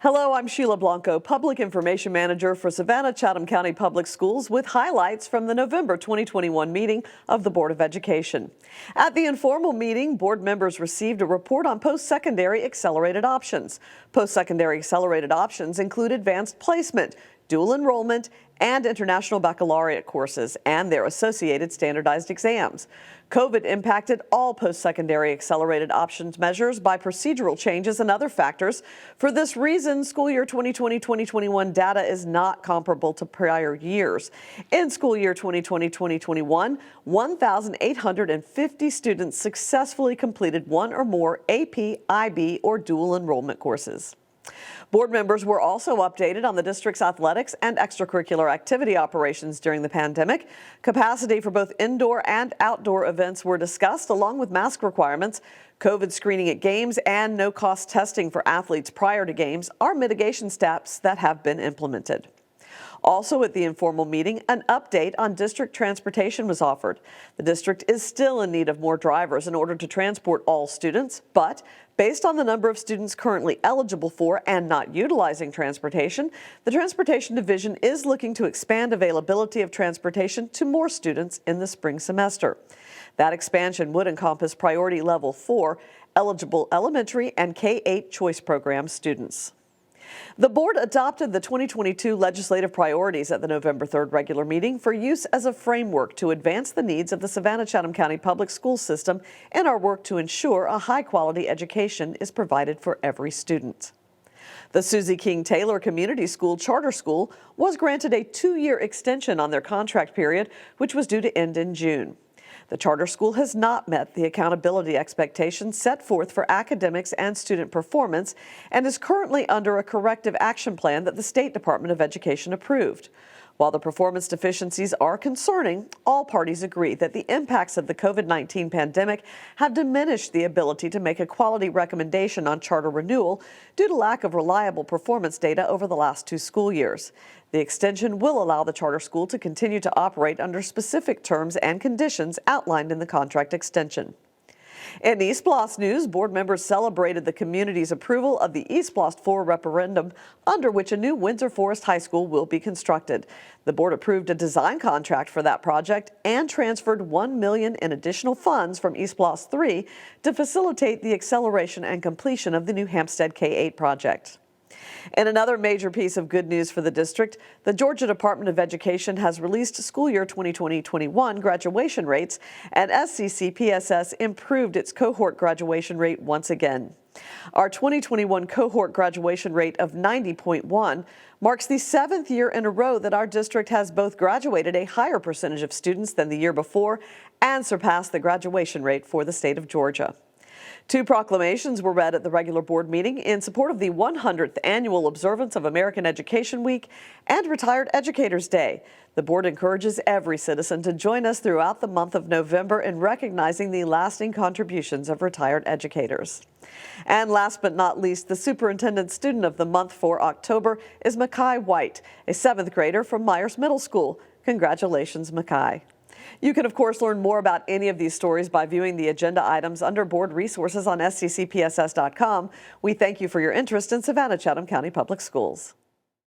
Hello, I'm Sheila Blanco, Public Information Manager for Savannah-Chatham County Public Schools with highlights from the November 2021 meeting of the Board of Education. At the informal meeting, board members received a report on post-secondary accelerated options. Post-secondary accelerated options include advanced placement, dual enrollment, and international baccalaureate courses and their associated standardized exams. COVID impacted all post-secondary accelerated options measures by procedural changes and other factors. For this reason, school year 2020-2021 data is not comparable to prior years. In school year 2020-2021, 1,850 students successfully completed one or more AP, IB, or dual enrollment courses. Board members were also updated on the district's athletics and extracurricular activity operations during the pandemic. Capacity for both indoor and outdoor events were discussed, along with mask requirements. COVID screening at games and no-cost testing for athletes prior to games are mitigation steps that have been implemented. Also at the informal meeting, an update on district transportation was offered. The district is still in need of more drivers in order to transport all students, but based on the number of students currently eligible for and not utilizing transportation, the Transportation Division is looking to expand availability of transportation to more students in the spring semester. That expansion would encompass Priority Level 4 eligible elementary and K-8 choice program students. The board adopted the 2022 legislative priorities at the November 3rd regular meeting for use as a framework to advance the needs of the Savannah-Chatham County public school system in our work to ensure a high-quality education is provided for every student. The Susie King Taylor Community School Charter School was granted a 2-year extension on their contract period, which was due to end in June. The charter school has not met the accountability expectations set forth for academics and student performance and is currently under a corrective action plan that the State Department of Education approved. While the performance deficiencies are concerning, all parties agree that the impacts of the COVID-19 pandemic have diminished the ability to make a quality recommendation on charter renewal due to lack of reliable performance data over the last 2 school years. The extension will allow the charter school to continue to operate under specific terms and conditions outlined in the contract extension. In East Bluffs news, board members celebrated the community's approval of the East Bluffs 4 referendum, under which a new Windsor Forest High School will be constructed. The board approved a design contract for that project and transferred $1 million in additional funds from East Bluffs 3 to facilitate the acceleration and completion of the new Hampstead K-8 project. In another major piece of good news for the district, the Georgia Department of Education has released school year 2020-21 graduation rates, and SCCPSS improved its cohort graduation rate once again. Our 2021 cohort graduation rate of 90.1 marks the 7th year in a row that our district has both graduated a higher percentage of students than the year before and surpassed the graduation rate for the state of Georgia. 2 proclamations were read at the regular board meeting in support of the 100th annual observance of American Education Week and Retired Educators Day. The board encourages every citizen to join us throughout the month of November in recognizing the lasting contributions of retired educators. And last but not least, the Superintendent Student of the Month for October is Makai White, a 7th grader from Myers Middle School. Congratulations, Makai. You can, of course, learn more about any of these stories by viewing the agenda items under board resources on sccpss.com. We thank you for your interest in Savannah-Chatham County Public Schools.